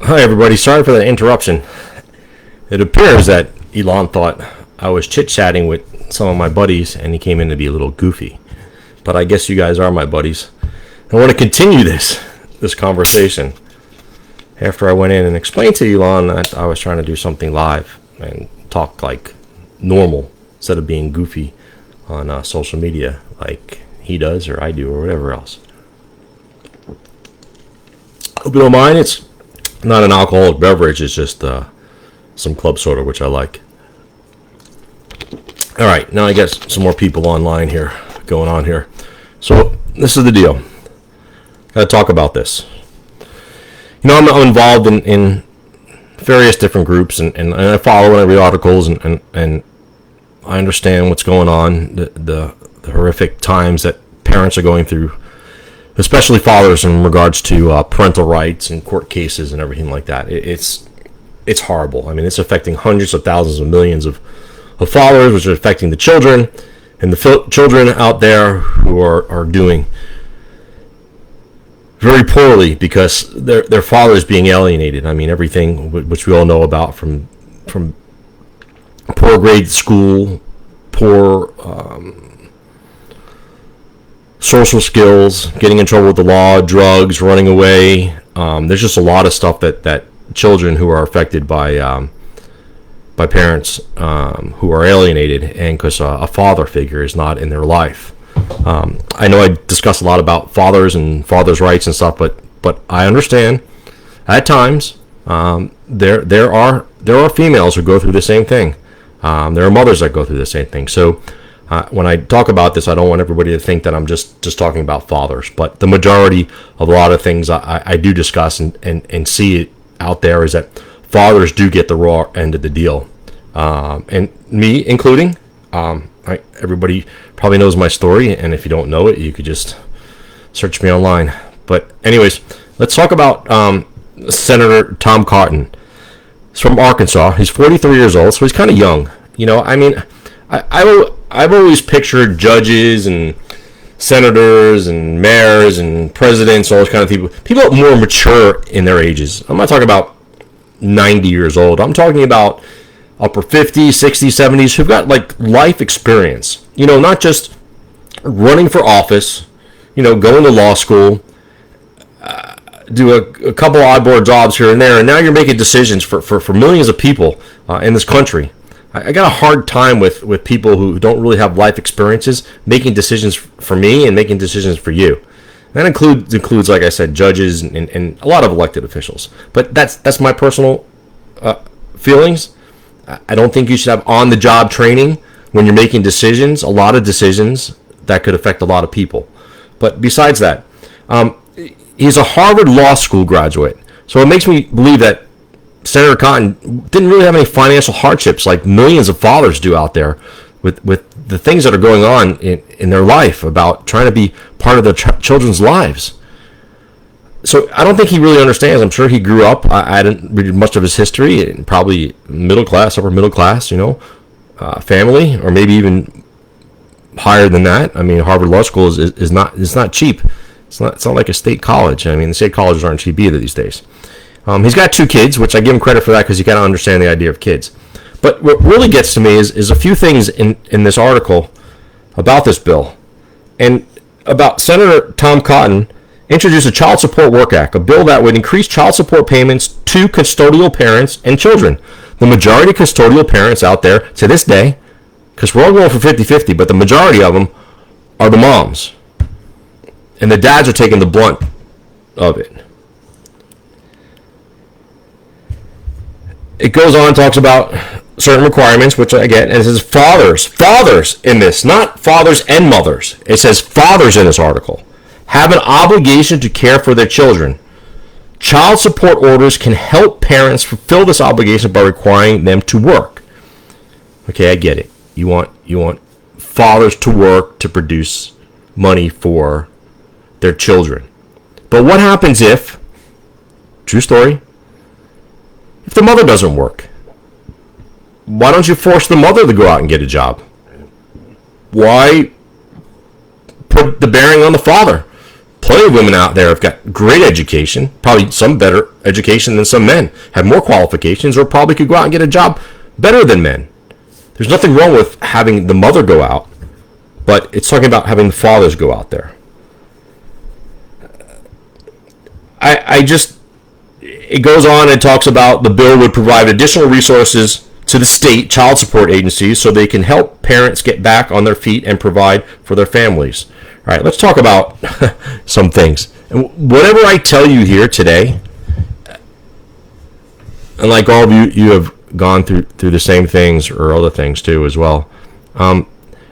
Hi, everybody. Sorry for the interruption. It appears that Elon thought I was chit-chatting with some of my buddies, and he came in to be a little goofy. But I guess you guys are my buddies. I want to continue this conversation after I went in and explained to Elon that I was trying to do something live and talk like normal instead of being goofy on social media like he does or I do or whatever else. Hope you don't mind. It's not an alcoholic beverage. It's just some club soda, which I like. All right, now I got some more people online here, going on here. So this is the deal. Got to talk about this. You know, I'm involved in various different groups, and I follow and I read articles, and I understand what's going on, the horrific times that parents are going through, especially fathers in regards to parental rights and court cases and everything like that. It's horrible. I mean, it's affecting hundreds of thousands of millions of fathers, which are affecting the children, and the children out there who are doing very poorly because their father is being alienated. I mean, everything which we all know about, from poor grade school, poor social skills, getting in trouble with the law, drugs, running away. There's just a lot of stuff that children who are affected by parents who are alienated, and because a father figure is not in their life. I know I discuss a lot about fathers and fathers' rights and stuff, but I understand at times there are females who go through the same thing. There are mothers that go through the same thing. So when I talk about this, I don't want everybody to think that I'm just talking about fathers. But the majority of a lot of things I do discuss and see it out there is that fathers do get the raw end of the deal. And me including. Everybody probably knows my story, and if you don't know it, you could just search me online. But anyways, let's talk about Senator Tom Cotton. He's from Arkansas. He's 43 years old, so he's kind of young. You know, I mean, I've always pictured judges and senators and mayors and presidents, all those kind of people more mature in their ages. I'm not talking about 90 years old. I'm talking about upper 50s, 60s, 70s, who've got like life experience. You know, not just running for office, you know, going to law school, do a couple oddball jobs here and there, and now you're making decisions for millions of people in this country. I got a hard time with people who don't really have life experiences making decisions for me and making decisions for you. That includes, like I said, judges and a lot of elected officials. But that's my personal feelings. I don't think you should have on-the-job training when you're making decisions, a lot of decisions that could affect a lot of people. But besides that, he's a Harvard Law School graduate. So it makes me believe that Senator Cotton didn't really have any financial hardships like millions of fathers do out there with the things that are going on in their life about trying to be part of their children's lives. So I don't think he really understands. I'm sure he grew up. I didn't read much of his history. Probably middle class, upper middle class, you know, family, or maybe even higher than that. I mean, Harvard Law School is not cheap. It's not like a state college. I mean, the state colleges aren't cheap either these days. He's got 2 kids, which I give him credit for that because you got to understand the idea of kids. But what really gets to me is a few things in this article about this bill, and about Senator Tom Cotton introduced a Child Support Work Act, a bill that would increase child support payments to custodial parents and children. The majority of custodial parents out there to this day, because we're all going for 50-50, but the majority of them are the moms. And the dads are taking the blunt of it. It goes on, talks about certain requirements, which I get, and it says fathers in this, not fathers and mothers. It says fathers in this article have an obligation to care for their children. Child support orders can help parents fulfill this obligation by requiring them to work. Okay, I get it. You want fathers to work to produce money for their children. But what happens if, true story, if the mother doesn't work? Why don't you force the mother to go out and get a job? Why put the bearing on the father plenty of women out there have got great education, probably some better education than some men, have more qualifications, or probably could go out and get a job better than men. There's nothing wrong with having the mother go out, but it's talking about having the fathers go out there. It goes on and talks about the bill would provide additional resources to the state child support agencies so they can help parents get back on their feet and provide for their families. All right, let's talk about some things. And whatever I tell you here today, and like all of you, you have gone through the same things or other things too as well.